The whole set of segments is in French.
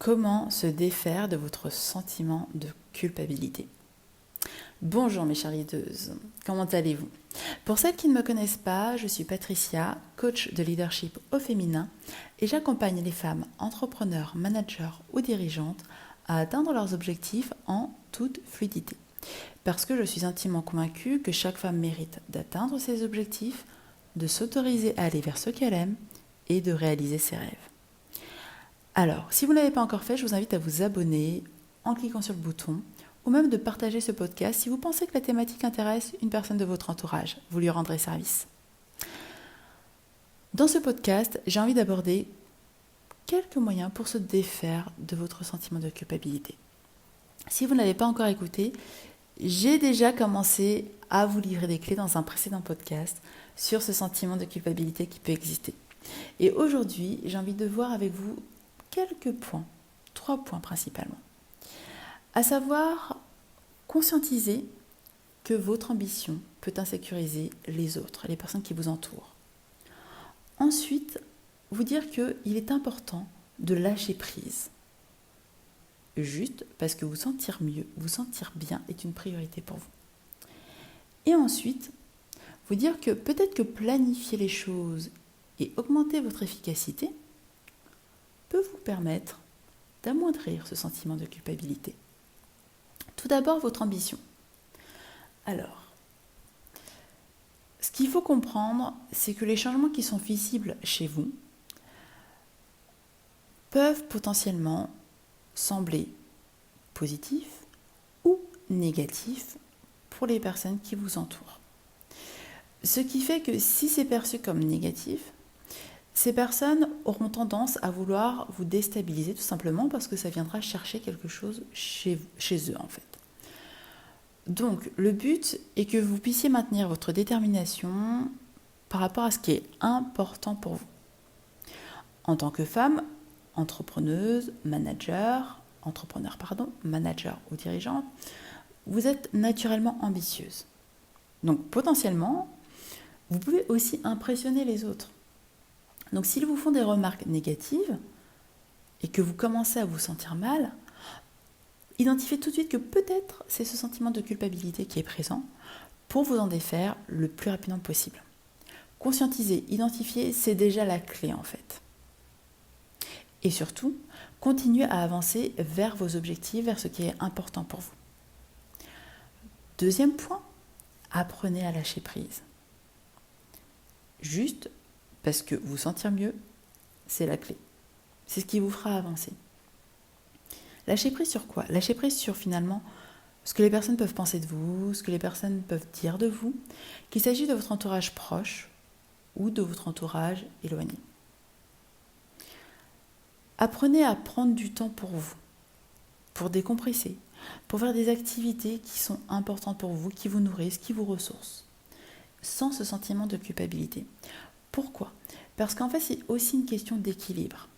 Comment se défaire de votre sentiment de culpabilité? Bonjour mes chères leaders, comment allez-vous? Pour celles qui ne me connaissent pas, je suis Patricia, coach de leadership au féminin et j'accompagne les femmes entrepreneurs, managers ou dirigeantes à atteindre leurs objectifs en toute fluidité. Parce que je suis intimement convaincue que chaque femme mérite d'atteindre ses objectifs, de s'autoriser à aller vers ce qu'elle aime et de réaliser ses rêves. Alors, si vous ne l'avez pas encore fait, je vous invite à vous abonner en cliquant sur le bouton ou même de partager ce podcast si vous pensez que la thématique intéresse une personne de votre entourage. Vous lui rendrez service. Dans ce podcast, j'ai envie d'aborder quelques moyens pour se défaire de votre sentiment de culpabilité. Si vous ne l'avez pas encore écouté, j'ai déjà commencé à vous livrer des clés dans un précédent podcast sur ce sentiment de culpabilité qui peut exister. Et aujourd'hui, j'ai envie de voir avec vous quelques points, 3 points principalement. À savoir, conscientiser que votre ambition peut insécuriser les autres, les personnes qui vous entourent. Ensuite, vous dire qu'il est important de lâcher prise. Juste parce que vous sentir mieux, vous sentir bien est une priorité pour vous. Et ensuite, vous dire que peut-être que planifier les choses et augmenter votre efficacité peut vous permettre d'amoindrir ce sentiment de culpabilité. Tout d'abord, votre ambition. Alors, ce qu'il faut comprendre, c'est que les changements qui sont visibles chez vous peuvent potentiellement sembler positifs ou négatifs pour les personnes qui vous entourent. Ce qui fait que si c'est perçu comme négatif, ces personnes auront tendance à vouloir vous déstabiliser tout simplement parce que ça viendra chercher quelque chose chez eux en fait. Donc le but est que vous puissiez maintenir votre détermination par rapport à ce qui est important pour vous. En tant que femme, entrepreneur manager ou dirigeante, vous êtes naturellement ambitieuse. Donc potentiellement, vous pouvez aussi impressionner les autres. Donc s'ils vous font des remarques négatives et que vous commencez à vous sentir mal, identifiez tout de suite que peut-être c'est ce sentiment de culpabilité qui est présent pour vous en défaire le plus rapidement possible. Conscientiser, identifier, c'est déjà la clé en fait. Et surtout, continuez à avancer vers vos objectifs, vers ce qui est important pour vous. Deuxième point, apprenez à lâcher prise. Juste parce que vous sentir mieux, c'est la clé. C'est ce qui vous fera avancer. Lâcher prise sur quoi? Lâcher prise sur finalement ce que les personnes peuvent penser de vous, ce que les personnes peuvent dire de vous, qu'il s'agit de votre entourage proche ou de votre entourage éloigné. Apprenez à prendre du temps pour vous, pour décompresser, pour faire des activités qui sont importantes pour vous, qui vous nourrissent, qui vous ressourcent, sans ce sentiment de culpabilité. Pourquoi? Parce qu'en fait, c'est aussi une question d'équilibre.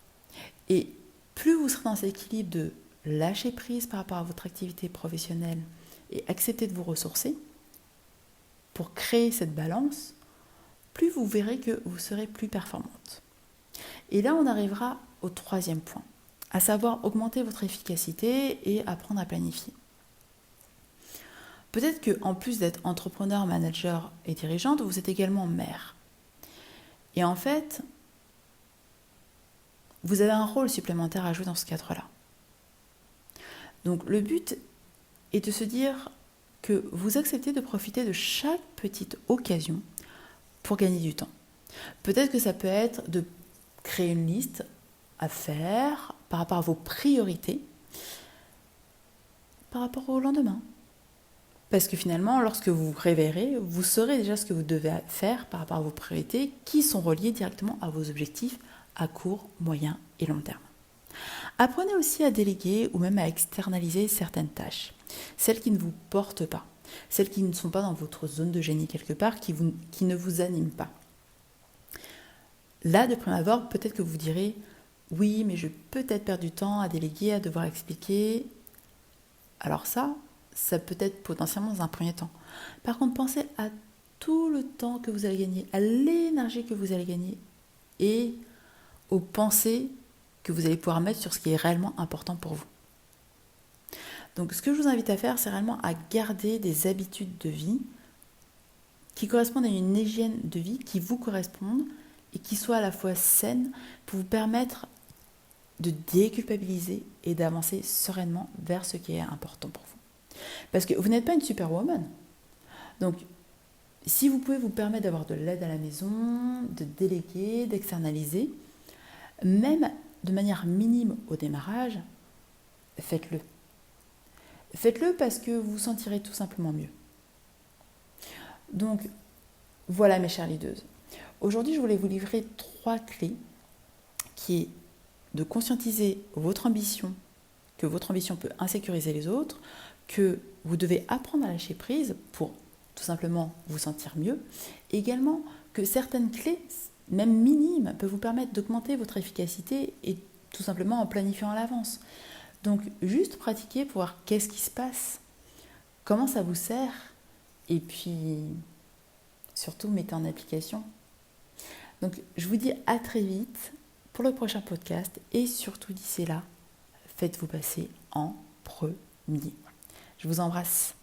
Et plus vous serez dans cet équilibre de lâcher prise par rapport à votre activité professionnelle et accepter de vous ressourcer pour créer cette balance, plus vous verrez que vous serez plus performante. Et là, on arrivera au 3e point, à savoir augmenter votre efficacité et apprendre à planifier. Peut-être qu'en plus d'être entrepreneur, manager et dirigeante, vous êtes également mère. Et en fait, vous avez un rôle supplémentaire à jouer dans ce cadre-là. Donc le but est de se dire que vous acceptez de profiter de chaque petite occasion pour gagner du temps. Peut-être que ça peut être de créer une liste à faire par rapport à vos priorités, par rapport au lendemain. Parce que finalement, lorsque vous vous réveillerez, vous saurez déjà ce que vous devez faire par rapport à vos priorités qui sont reliées directement à vos objectifs à court, moyen et long terme. Apprenez aussi à déléguer ou même à externaliser certaines tâches, celles qui ne vous portent pas, celles qui ne sont pas dans votre zone de génie quelque part, qui ne vous animent pas. Là, de prime abord, peut-être que vous direz « oui, mais je vais peut-être perdre du temps à déléguer, à devoir expliquer ». Alors ça peut être potentiellement dans un premier temps. Par contre, pensez à tout le temps que vous allez gagner, à l'énergie que vous allez gagner et aux pensées que vous allez pouvoir mettre sur ce qui est réellement important pour vous. Donc ce que je vous invite à faire, c'est réellement à garder des habitudes de vie qui correspondent à une hygiène de vie qui vous correspondent et qui soient à la fois saines pour vous permettre de déculpabiliser et d'avancer sereinement vers ce qui est important pour vous. Parce que vous n'êtes pas une superwoman. Donc, si vous pouvez vous permettre d'avoir de l'aide à la maison, de déléguer, d'externaliser, même de manière minime au démarrage, faites-le. Faites-le parce que vous vous sentirez tout simplement mieux. Donc, voilà mes chères leaders. Aujourd'hui, je voulais vous livrer 3 clés qui est de conscientiser votre ambition, que votre ambition peut insécuriser les autres, que vous devez apprendre à lâcher prise pour tout simplement vous sentir mieux, et également que certaines clés, même minimes, peuvent vous permettre d'augmenter votre efficacité et tout simplement en planifiant à l'avance. Donc juste pratiquer pour voir qu'est-ce qui se passe, comment ça vous sert, et puis surtout mettez en application. Donc je vous dis à très vite pour le prochain podcast et surtout d'ici là, faites-vous passer en premier. Je vous embrasse.